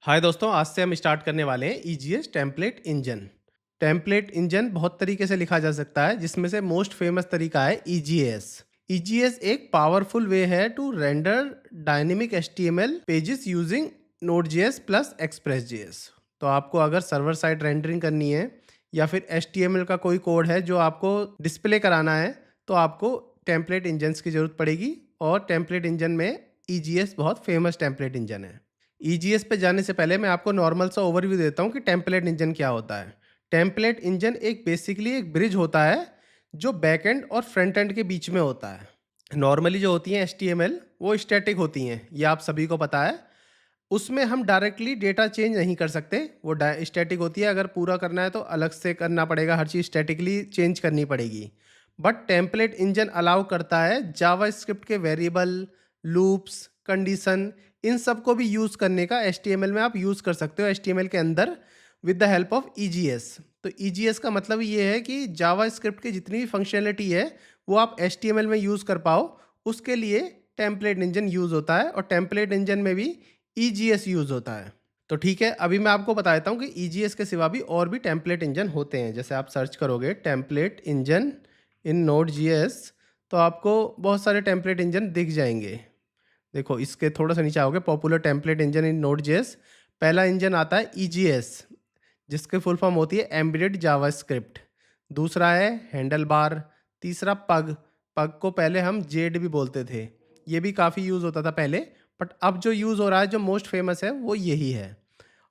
हाय दोस्तों, आज से हम स्टार्ट करने वाले हैं EGS template engine. Template engine बहुत तरीके से लिखा जा सकता है, जिसमें से मोस्ट फेमस तरीका है ईजीएस। ईजीएस एक पावरफुल वे है to render dynamic HTML pages using Node JS plus Express JS. तो आपको अगर सर्वर साइड रेंडरिंग करनी है या फिर एचटीएमएल का कोई कोड है जो आपको डिस्प्ले कराना है, तो आपको टेम्पलेट इंजन्स की ज़रूरत पड़ेगी। और टेम्पलेट इंजन में ईजीएस बहुत फेमस टेम्पलेट इंजन है। ईजीएस पे जाने से पहले मैं आपको नॉर्मल सा ओवरव्यू देता हूँ कि टेम्पलेट इंजन क्या होता है। टेम्पलेट इंजन एक बेसिकली एक ब्रिज होता है जो बैक एंड और फ्रंट एंड के बीच में होता है। नॉर्मली जो होती हैं एचटीएमएल वो स्टैटिक होती हैं, ये आप सभी को पता है। उसमें हम डायरेक्टली डेटा चेंज नहीं कर सकते, वो स्टैटिक होती है। अगर पूरा करना है तो अलग से करना पड़ेगा, हर चीज़ स्टैटिकली चेंज करनी पड़ेगी। बट टेम्पलेट इंजन अलाउ करता है जावास्क्रिप्ट के वेरिएबल, लूप्स, कंडीशन, इन सब को भी यूज़ करने का एचटीएमएल में आप यूज़ कर सकते हो एचटीएमएल के अंदर with the help of EGS. तो ईजीएस का मतलब ये है कि जावास्क्रिप्ट की जितनी भी फंक्शनलिटी है वो आप एचटीएमएल में यूज़ कर पाओ, उसके लिए टेम्पलेट इंजन यूज़ होता है। और टेम्पलेट इंजन में भी ईजीएस यूज़ होता है। तो ठीक है, अभी मैं आपको बता देता हूँ कि ईजीएस के सिवा भी और भी टेम्पलेट इंजन होते हैं। जैसे आप सर्च करोगे टेम्पलेट इंजन इन नोड.जेएस तो आपको बहुत सारे टेम्पलेट इंजन दिख जाएंगे। देखो, इसके थोड़ा सा नीचे आओगे, पॉपुलर टेम्पलेट इंजन इन नोड.जेएस। पहला इंजन आता है ईजीएस, जिसके फुल फॉर्म होती है एम्बेडेड जावास्क्रिप्ट। दूसरा है हैंडल बार। तीसरा पग। पग को पहले हम जेड भी बोलते थे, ये भी काफ़ी यूज़ होता था पहले, बट अब जो यूज़ हो रहा है, जो मोस्ट फेमस है, वो यही है।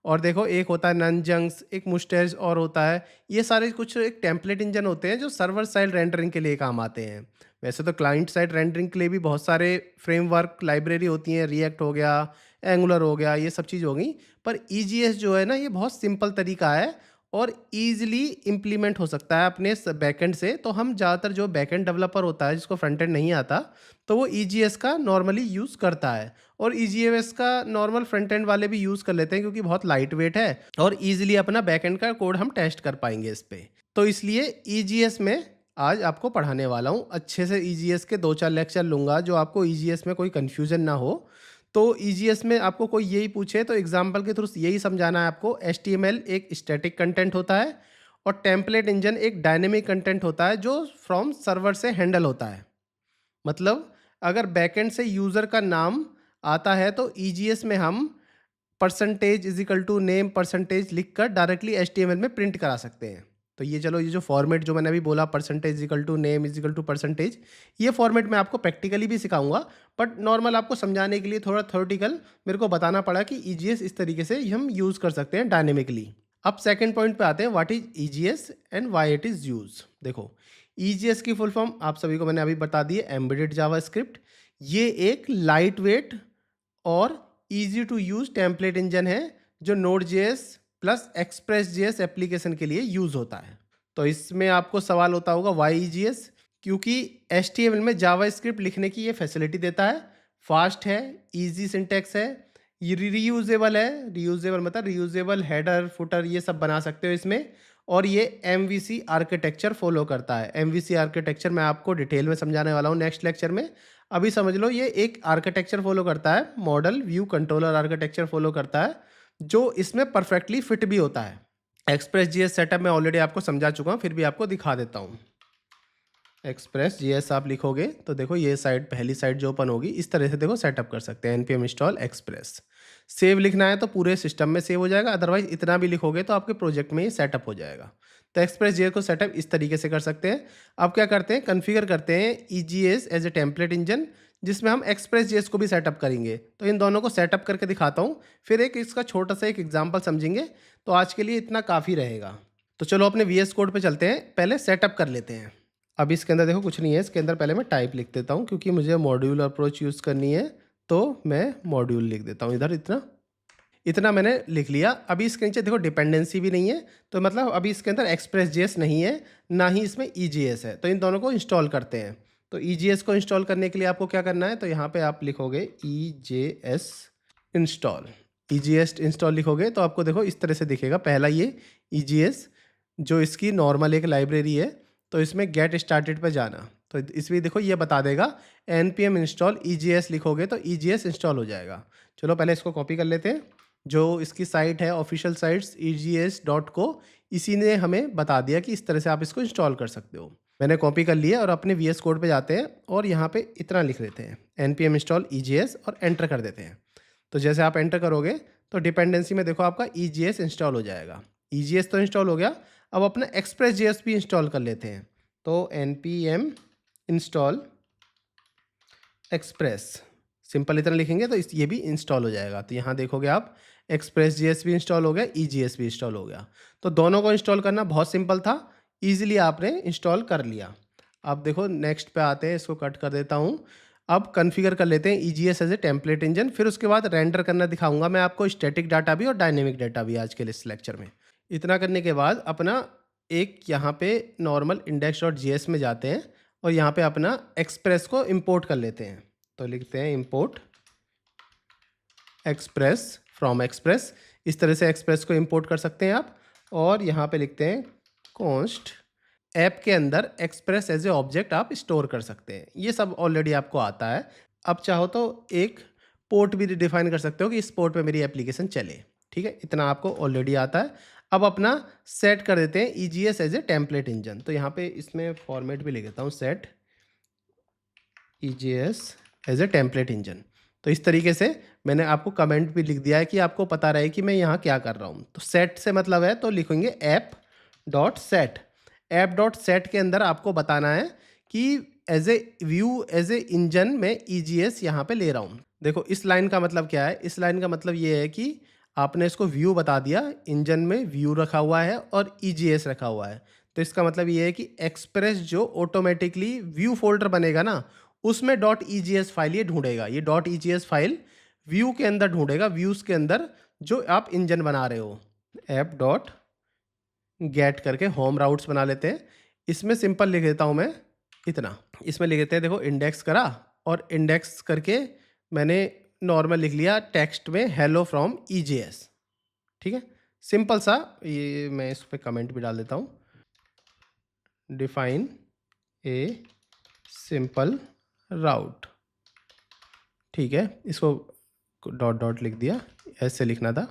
और देखो, एक होता है ननजंक्स, एक मुस्टेज और होता है। ये सारे कुछ एक टेम्पलेट इंजन होते हैं जो सर्वर साइड रेंडरिंग के लिए काम आते हैं। वैसे तो क्लाइंट साइड रेंडरिंग के लिए भी बहुत सारे फ्रेमवर्क लाइब्रेरी होती हैं, रिएक्ट हो गया, एंगुलर हो गया, ये सब चीज़ हो गई। पर ईजीएस जो है ना, ये बहुत सिंपल तरीका है और ईजिली इम्प्लीमेंट हो सकता है अपने बैकएंड से। तो हम ज़्यादातर जो बैकएंड डेवलपर होता है जिसको फ्रंट एंड नहीं आता, तो वो ईजीएस का नॉर्मली यूज़ करता है। और ईजीएस का नॉर्मल फ्रंट एंड वाले भी यूज़ कर लेते हैं, क्योंकि बहुत लाइट वेट है और ईजिली अपना बैकएंड का कोड हम टेस्ट कर पाएंगे इस पे। तो इसलिए ईजीएस में आज आपको पढ़ाने वाला हूँ अच्छे से। ईजीएस के 2-4 लेक्चर लूँगा जो आपको ईजीएस में कोई कन्फ्यूज़न ना हो। तो ईजीएस में आपको कोई यही पूछे तो एग्जाम्पल के थ्रू यही समझाना है आपको। एचटीएमएल एक स्टैटिक कंटेंट होता है और टेम्पलेट इंजन एक डायनेमिक कंटेंट होता है जो फ्रॉम सर्वर से हैंडल होता है। मतलब अगर बैकएंड से यूज़र का नाम आता है तो ईजीएस में हम percentage is equal to name percentage लिख कर डायरेक्टली एचटीएमएल में प्रिंट करा सकते हैं। तो ये चलो, ये जो फॉर्मेट जो मैंने अभी बोला, percentage is equal to name is equal to percentage, ये फॉर्मेट मैं आपको प्रैक्टिकली भी सिखाऊंगा। बट नॉर्मल आपको समझाने के लिए थोड़ा थ्योरेटिकल मेरे को बताना पड़ा कि ईजीएस इस तरीके से हम यूज़ कर सकते हैं डायनेमिकली। अब सेकंड पॉइंट पे आते हैं, what is EGS and why it is use. देखो, ईजीएस की फुल फॉर्म आप सभी को मैंने अभी बता दी है, एम्बेडेड जावास्क्रिप्ट। ये एक लाइट वेट और easy to use template engine है जो नोड.जेएस प्लस एक्सप्रेस.जेएस एप्लीकेशन के लिए यूज होता है। तो इसमें आपको सवाल होता होगा वाई ईजीएस, क्योंकि एचटीएमएल में जावास्क्रिप्ट लिखने की ये फैसिलिटी देता है। फास्ट है, इजी सिंटैक्स है, ये रीयूजेबल है। रीयूजेबल मतलब रीयूजेबल हेडर फुटर ये सब बना सकते हो इसमें। और ये एमवीसी आर्किटेक्चर फॉलो करता है। एमवीसी आर्किटेक्चर मैं आपको डिटेल में समझाने वाला हूँ नेक्स्ट लेक्चर में। अभी समझ लो, ये एक आर्किटेक्चर फॉलो करता है, model view controller architecture follow करता है, जो इसमें परफेक्टली फिट भी होता है। एक्सप्रेस.जेएस सेटअप मैं ऑलरेडी आपको समझा चुका हूँ, फिर भी आपको दिखा देता हूँ। एक्सप्रेस.जेएस आप लिखोगे तो देखो, ये साइड पहली साइड जो ओपन होगी, इस तरह से देखो सेटअप कर सकते हैं। npm install express. सेव लिखना है तो पूरे सिस्टम में सेव हो जाएगा, अदरवाइज इतना भी लिखोगे तो आपके प्रोजेक्ट में ये सेटअप हो जाएगा। तो एक्सप्रेस.जेएस को सेटअप इस तरीके से कर सकते हैं। अब क्या करते हैं, कन्फिगर करते हैं EJS as a template engine, जिसमें हम एक्सप्रेस.जेएस को भी सेटअप करेंगे। तो इन दोनों को सेटअप करके दिखाता हूँ, फिर एक इसका छोटा सा एक एग्जाम्पल समझेंगे। तो आज के लिए इतना काफ़ी रहेगा। तो चलो अपने वीएस कोड पे चलते हैं, पहले सेटअप कर लेते हैं। अब इसके अंदर देखो कुछ नहीं है, इसके अंदर पहले मैं टाइप लिख देता हूँ, क्योंकि मुझे मॉड्यूल अप्रोच यूज़ करनी है। तो मैं मॉड्यूल लिख देता हूँ इधर, इतना इतना मैंने लिख लिया। अभी इसके नीचे देखो डिपेंडेंसी भी नहीं है, तो मतलब अभी इसके अंदर एक्सप्रेस.जेएस नहीं है, ना ही इसमें ईजीएस है। तो इन दोनों को इंस्टॉल करते हैं। तो ईजीएस को इंस्टॉल करने के लिए आपको क्या करना है, तो यहाँ पे आप लिखोगे ईजेएस इंस्टॉल। ईजीएस इंस्टॉल लिखोगे तो आपको देखो इस तरह से दिखेगा। पहला ये ईजीएस, जो इसकी नॉर्मल एक लाइब्रेरी है, तो इसमें गेट स्टार्टेड पे जाना। तो इसमें देखो ये बता देगा npm इंस्टॉल ईजीएस लिखोगे तो ईजीएस इंस्टॉल हो जाएगा। चलो पहले इसको कॉपी कर लेते हैं। जो इसकी साइट है ऑफिशियल साइट्स egs.co, इसी ने हमें बता दिया कि इस तरह से आप इसको इंस्टॉल कर सकते हो। मैंने कॉपी कर लिया और अपने VS कोड पे जाते हैं और यहाँ पे इतना लिख देते हैं npm install egs और एंटर कर देते हैं। तो जैसे आप एंटर करोगे तो डिपेंडेंसी में देखो आपका egs इंस्टॉल हो जाएगा। egs तो इंस्टॉल हो गया, अब अपना express.js भी इंस्टॉल कर लेते हैं। तो npm install express सिंपल इतना लिखेंगे तो ये भी इंस्टॉल हो जाएगा। तो यहाँ देखोगे आप express.js भी इंस्टॉल हो गया, egs भी इंस्टॉल हो गया। तो दोनों को इंस्टॉल करना बहुत सिंपल था, ईजिली आपने इंस्टॉल कर लिया। अब देखो नेक्स्ट पे आते हैं, इसको कट कर देता हूँ। अब कॉन्फ़िगर कर लेते हैं EGS as a template engine, फिर उसके बाद रेंडर करना दिखाऊंगा मैं आपको, स्टैटिक डाटा भी और डायनेमिक डाटा भी आज के इस लेक्चर में। इतना करने के बाद अपना एक यहाँ पे नॉर्मल index.js में जाते हैं और यहाँ पे अपना एक्सप्रेस को इंपोर्ट कर लेते हैं। तो लिखते हैं इंपोर्ट एक्सप्रेस फ्रॉम एक्सप्रेस, इस तरह से एक्सप्रेस को इंपोर्ट कर सकते हैं आप। और यहाँ पे लिखते हैं कॉन्स्ट ऐप के अंदर एक्सप्रेस एज ए ऑब्जेक्ट आप स्टोर कर सकते हैं। ये सब ऑलरेडी आपको आता है। अब चाहो तो एक पोर्ट भी डिफाइन कर सकते हो कि इस पोर्ट पे मेरी एप्लीकेशन चले, ठीक है, इतना आपको ऑलरेडी आता है। अब अपना सेट कर देते हैं EGS as a template engine. तो यहाँ पे इसमें फॉर्मेट भी लिख देता हूँ, set EGS as a template engine. तो इस तरीके से मैंने आपको कमेंट भी लिख दिया है कि आपको पता रहे कि मैं यहाँ क्या कर रहा हूँ। तो सेट से मतलब है तो लिखेंगे app dot set. App dot set के अंदर आपको बताना है कि as a view as a engine में EGS यहाँ पे ले रहा हूँ। देखो इस लाइन का मतलब क्या है, इस लाइन का मतलब ये है कि आपने इसको व्यू बता दिया, इंजन में व्यू रखा हुआ है और EGS रखा हुआ है। तो इसका मतलब ये है कि एक्सप्रेस जो ऑटोमेटिकली व्यू फोल्डर बनेगा ना, उसमें .egs फाइल ये ढूंढेगा। ये .egs फाइल व्यू के अंदर ढूंढेगा, व्यूज़ के अंदर जो आप इंजन बना रहे हो। ऐप डॉट गेट करके होम राउट्स बना लेते हैं। इसमें सिंपल लिख देता हूँ मैं इतना, इसमें लिख देते हैं देखो इंडेक्स करा और इंडेक्स करके मैंने नॉर्मल लिख लिया टेक्स्ट में हेलो फ्रॉम EGS, ठीक है, सिंपल सा। ये मैं इस पर कमेंट भी डाल देता हूँ, डिफाइन ए सिंपल राउट, ठीक है, इसको डॉट डॉट लिख दिया, ऐसे लिखना था।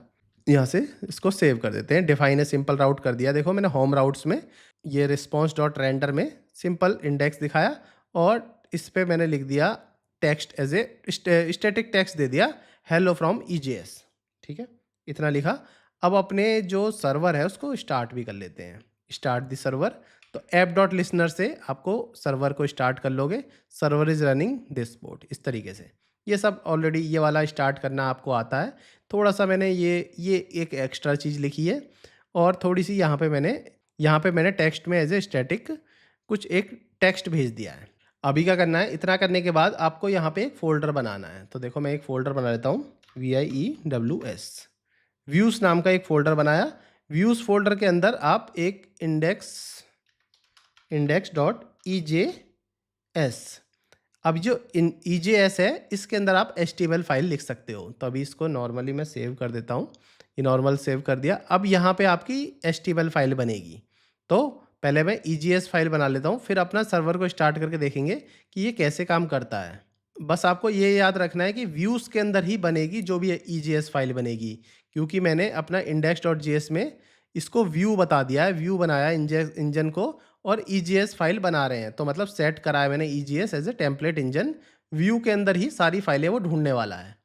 यहाँ से इसको सेव कर देते हैं, डिफाइन ए सिंपल राउट कर दिया। देखो मैंने होम राउट्स में ये रिस्पॉन्स डॉट रेंडर में सिंपल इंडेक्स दिखाया और इस पर मैंने लिख दिया text as a static text दे दिया हेलो फ्रॉम EGS, ठीक है, इतना लिखा। अब अपने जो सर्वर है उसको स्टार्ट भी कर लेते हैं, स्टार्ट द सर्वर। तो ऐप डॉट लिसनर से आपको सर्वर को स्टार्ट कर लोगे, server is running this port, इस तरीके से। ये सब ऑलरेडी ये वाला स्टार्ट करना आपको आता है। थोड़ा सा मैंने ये एक एक्स्ट्रा चीज़ लिखी है और थोड़ी सी यहाँ पे मैंने टेक्स्ट में एज ए स्टैटिक कुछ एक टेक्स्ट भेज दिया है। अभी क्या करना है, इतना करने के बाद आपको यहाँ पे एक फ़ोल्डर बनाना है। तो देखो मैं एक फ़ोल्डर बना लेता हूँ, VIEWS, व्यूज़ नाम का एक फ़ोल्डर बनाया। व्यूज़ फोल्डर के अंदर आप एक index.ejs, अब जो EJS है इसके अंदर आप HTML फाइल लिख सकते हो। तो अभी इसको नॉर्मली मैं सेव कर देता हूँ, ये नॉर्मल सेव कर दिया। अब यहाँ पे आपकी HTML फाइल बनेगी। तो पहले मैं EGS फाइल बना लेता हूँ, फिर अपना सर्वर को स्टार्ट करके देखेंगे कि ये कैसे काम करता है। बस आपको ये याद रखना है कि व्यूज़ के अंदर ही बनेगी जो भी EGS फाइल बनेगी, क्योंकि मैंने अपना index.js में इसको व्यू बता दिया है, व्यू बनाया इंजन को और EGS फाइल बना रहे हैं। तो मतलब सेट करा है मैंने EGS as a template engine, view के अंदर ही सारी फाइलें वो ढूंढने वाला है।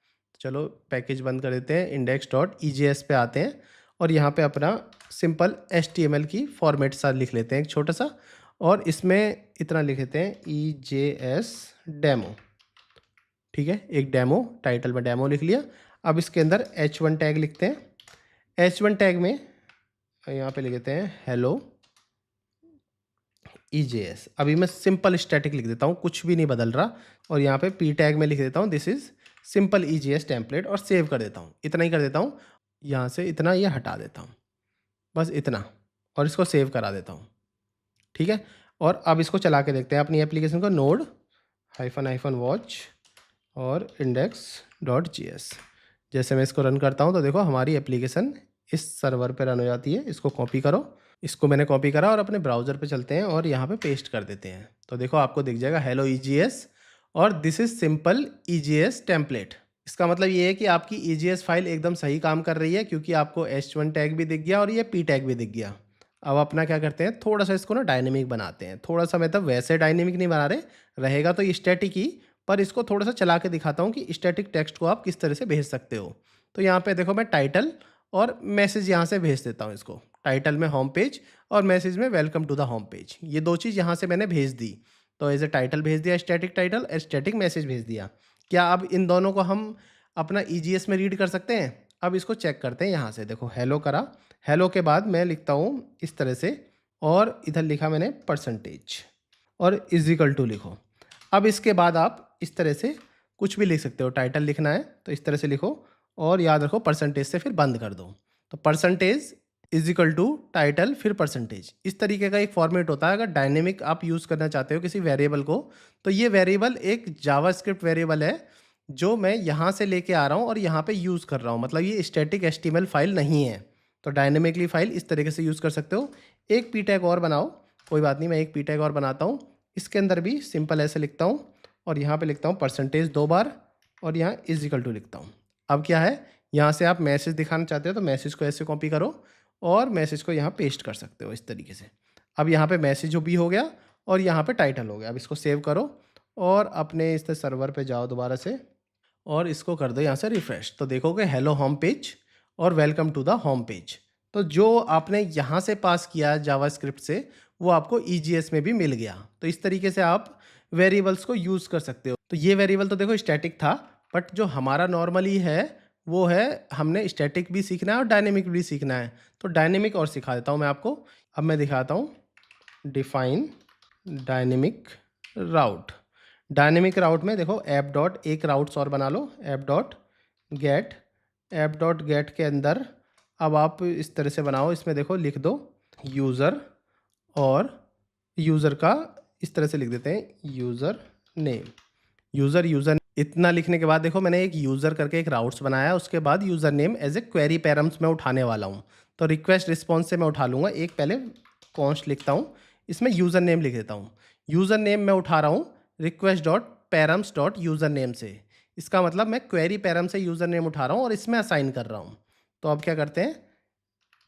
चलो पैकेज बंद कर देते हैं, index.ejs पे आते हैं और यहाँ पे अपना सिंपल HTML की फॉर्मेट सा लिख लेते हैं एक छोटा सा, और इसमें इतना लिख लेते हैं EJS डेमो, ठीक है, एक डेमो, टाइटल में डेमो लिख लिया। अब इसके अंदर H1 टैग लिखते हैं। H1 टैग में यहाँ पे लिख देते हैं हेलो EJS। अभी मैं सिंपल स्टैटिक लिख देता हूँ, कुछ भी नहीं बदल रहा, और यहाँ पे P टैग में लिख देता हूँ this is simple EJS template और सेव कर देता हूँ। इतना ही कर देता हूँ, यहाँ से इतना ये हटा देता हूँ, बस इतना, और इसको सेव करा देता हूँ, ठीक है। और अब इसको चला के देखते हैं अपनी एप्लीकेशन को, नोड -- वॉच और index.js। जैसे मैं इसको रन करता हूँ तो देखो हमारी एप्लीकेशन इस सर्वर पे रन हो जाती है। इसको कॉपी करो, इसको मैंने कॉपी करा और अपने ब्राउज़र पे चलते हैं और यहाँ पे पेस्ट कर देते हैं। तो देखो आपको दिख जाएगा हेलो EGS और this is simple EGS template. इसका मतलब ये है कि आपकी ईजीएस फाइल एकदम सही काम कर रही है, क्योंकि आपको H1 टैग भी दिख गया और ये P टैग भी दिख गया। अब अपना क्या करते हैं, थोड़ा-सा इसको ना डायनेमिक बनाते हैं। थोड़ा-सा मतलब वैसे डायनेमिक नहीं बना रहे, रहेगा तो स्टैटिक ही, पर इसको थोड़ा-सा चला के दिखाता हूँ कि स्टैटिक टेक्स्ट को आप किस तरह से भेज सकते हो। तो यहाँ पे देखो मैं टाइटल और मैसेज यहाँ से भेज देता हूँ इसको। टाइटल में होम पेज और मैसेज में welcome to the home page. ये 2 चीज़ यहाँ से मैंने भेज दी। तो एज़ अ टाइटल भेज दिया स्टैटिक टाइटल, स्टैटिक मैसेज भेज दिया। क्या अब इन दोनों को हम अपना ईजीएस में रीड कर सकते हैं? अब इसको चेक करते हैं यहाँ से। देखो हेलो करा, हेलो के बाद मैं लिखता हूँ इस तरह से, और इधर लिखा मैंने परसेंटेज और इज़ इक्वल टू लिखो। अब इसके बाद आप इस तरह से कुछ भी लिख सकते हो। टाइटल लिखना है तो इस तरह से लिखो, और याद रखो परसेंटेज से फिर बंद कर दो। तो percentage is equal to title फिर परसेंटेज, इस तरीके का एक फॉर्मेट होता है। अगर डायनेमिक आप यूज़ करना चाहते हो किसी वेरिएबल को, तो ये वेरिएबल एक जावास्क्रिप्ट वेरिएबल है जो मैं यहाँ से लेके आ रहा हूँ और यहाँ पे यूज़ कर रहा हूँ। मतलब ये स्टैटिक एचटीएमएल फाइल नहीं है। तो डायनेमिकली फाइल इस तरीके से यूज़ कर सकते हो। एक पी टैग और बनाओ, कोई बात नहीं, मैं एक पी टैग और बनाता हूँ। इसके अंदर भी सिंपल ऐसे लिखता हूँ, और यहाँ पे लिखता हूँ परसेंटेज 2 बार, और यहाँ इज इक्वल टू लिखता हूँ। अब क्या है, यहाँ से आप मैसेज दिखाना चाहते हो तो मैसेज को ऐसे कॉपी करो और मैसेज को यहाँ पेस्ट कर सकते हो इस तरीके से। अब यहाँ पे मैसेज भी हो गया और यहाँ पे टाइटल हो गया। अब इसको सेव करो और अपने इस सर्वर पे जाओ दोबारा से, और इसको कर दो यहाँ से रिफ्रेश। तो देखोगे हेलो होम पेज और welcome to the home page. तो जो आपने यहाँ से पास किया जावास्क्रिप्ट से, वो आपको ईजीएस में भी मिल गया। तो इस तरीके से आप वेरिएबल्स को यूज़ कर सकते हो। तो ये वेरिएबल तो देखो स्टैटिक था, बट जो हमारा नॉर्मली है वो है, हमने स्टैटिक भी सीखना है और डायनेमिक भी सीखना है। तो डायनेमिक और सिखा देता हूँ मैं आपको। अब मैं दिखाता हूँ, define dynamic route. Dynamic route में देखो ऐप डॉट, एक राउट्स और बना लो, app dot get. App dot get के अंदर अब आप इस तरह से बनाओ, इसमें देखो लिख दो यूज़र, और यूज़र का इस तरह से लिख देते हैं यूज़र नेम। यूज़र इतना लिखने के बाद देखो मैंने एक यूज़र करके एक राउट्स बनाया है। उसके बाद user name as a query params में उठाने वाला हूँ। तो रिक्वेस्ट रिस्पॉन्स से मैं उठा लूँगा। एक पहले कॉन्स्ट लिखता हूँ, इसमें यूज़र नेम लिख देता हूँ। यूज़र नेम मैं उठा रहा हूँ request dot params dot user name से। इसका मतलब मैं क्वेरी पैरम से यूज़र नेम उठा रहा हूँ और इसमें असाइन कर रहा हूँ। तो अब क्या करते हैं,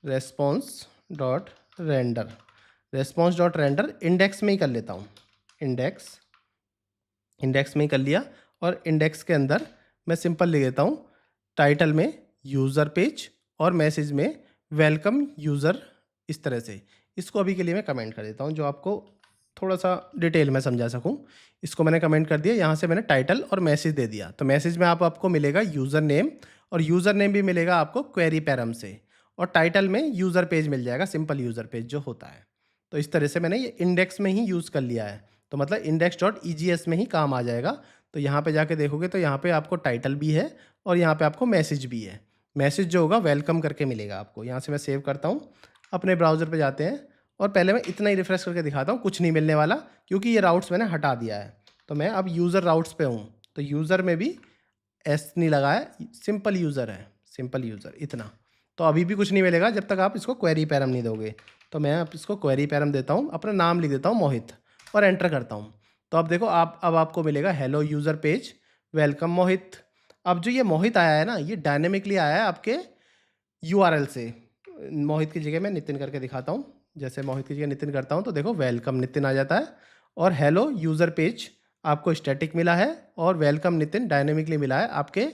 response dot render. Response dot render index में ही कर लेता हूँ। इंडेक्स में ही कर लिया, और इंडेक्स के अंदर मैं सिंपल लिख देता हूँ टाइटल में यूज़र पेज और मैसेज में वेलकम यूज़र, इस तरह से। इसको अभी के लिए मैं कमेंट कर देता हूँ, जो आपको थोड़ा सा डिटेल में समझा सकूँ। इसको मैंने कमेंट कर दिया। यहाँ से मैंने टाइटल और मैसेज दे दिया। तो मैसेज में आपको मिलेगा यूज़र नेम, और यूज़र नेम भी मिलेगा आपको क्वेरी पैरम से, और टाइटल में यूज़र पेज मिल जाएगा, सिंपल यूज़र पेज जो होता है। तो इस तरह से मैंने ये इंडेक्स में ही यूज़ कर लिया है। तो मतलब इंडेक्स डॉट ईजीएस में ही काम आ जाएगा। तो यहाँ पे जाके देखोगे तो यहाँ पे आपको टाइटल भी है और यहाँ पे आपको मैसेज भी है। मैसेज जो होगा वेलकम करके मिलेगा आपको। यहाँ से मैं सेव करता हूँ, अपने ब्राउज़र पे जाते हैं, और पहले मैं इतना ही रिफ्रेश करके दिखाता हूँ। कुछ नहीं मिलने वाला, क्योंकि ये राउट्स मैंने हटा दिया है। तो मैं अब यूज़र राउट्स पे हूँ। तो यूज़र में भी एस नहीं लगा है, सिंपल यूज़र है, सिंपल यूज़र इतना। तो अभी भी कुछ नहीं मिलेगा जब तक आप इसको क्वेरी पैरम नहीं दोगे। तो मैं अब इसको क्वेरी पैरम देता हूँ, अपना नाम लिख देता हूँ मोहित, और एंटर करता हूँ। तो अब देखो अब आपको मिलेगा हेलो यूज़र पेज, वेलकम मोहित। अब जो ये मोहित आया है ना, ये डायनेमिकली आया है आपके यूआरएल से। मोहित की जगह मैं नितिन करके दिखाता हूँ। जैसे मोहित की जगह नितिन करता हूँ तो देखो वेलकम नितिन आ जाता है, और हेलो यूज़र पेज आपको स्टैटिक मिला है, और वेलकम नितिन डायनेमिकली मिला है आपके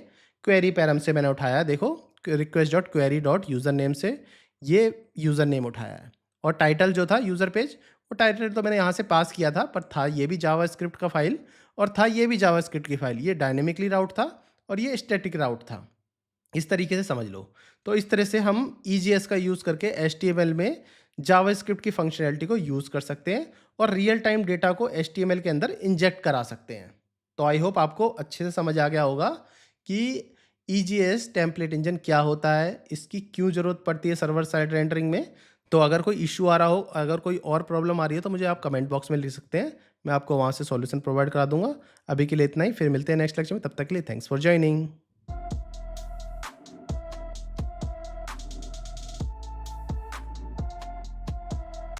क्वेरी पैरम से। मैंने उठाया, देखो request dot query dot user name से ये यूज़र नेम उठाया है। और टाइटल जो था यूज़र पेज, वो टाइटल तो मैंने यहाँ से पास किया था, पर था ये भी जावास्क्रिप्ट का फाइल और था ये भी जावास्क्रिप्ट की फाइल। ये डायनेमिकली राउट था और ये स्टैटिक राउट था। इस तरीके से समझ लो। तो इस तरह से हम ईजीएस का यूज़ करके एचटीएमएल में जावास्क्रिप्ट की फंक्शनैलिटी को यूज़ कर सकते हैं और रियल टाइम डेटा को एचटीएमएल के अंदर इंजेक्ट करा सकते हैं। तो आई होप आपको अच्छे से समझ आ गया होगा कि ईजीएस टेम्पलेट इंजन क्या होता है, इसकी क्यों ज़रूरत पड़ती है सर्वर साइड रेंडरिंग में। तो अगर कोई इशू आ रहा हो, अगर कोई और प्रॉब्लम आ रही है, तो मुझे आप कमेंट बॉक्स में लिख सकते हैं। मैं आपको वहाँ से सॉल्यूशन प्रोवाइड करा दूंगा। अभी के लिए इतना ही, फिर मिलते हैं नेक्स्ट लेक्चर में। तब तक के लिए थैंक्स फॉर ज्वाइनिंग।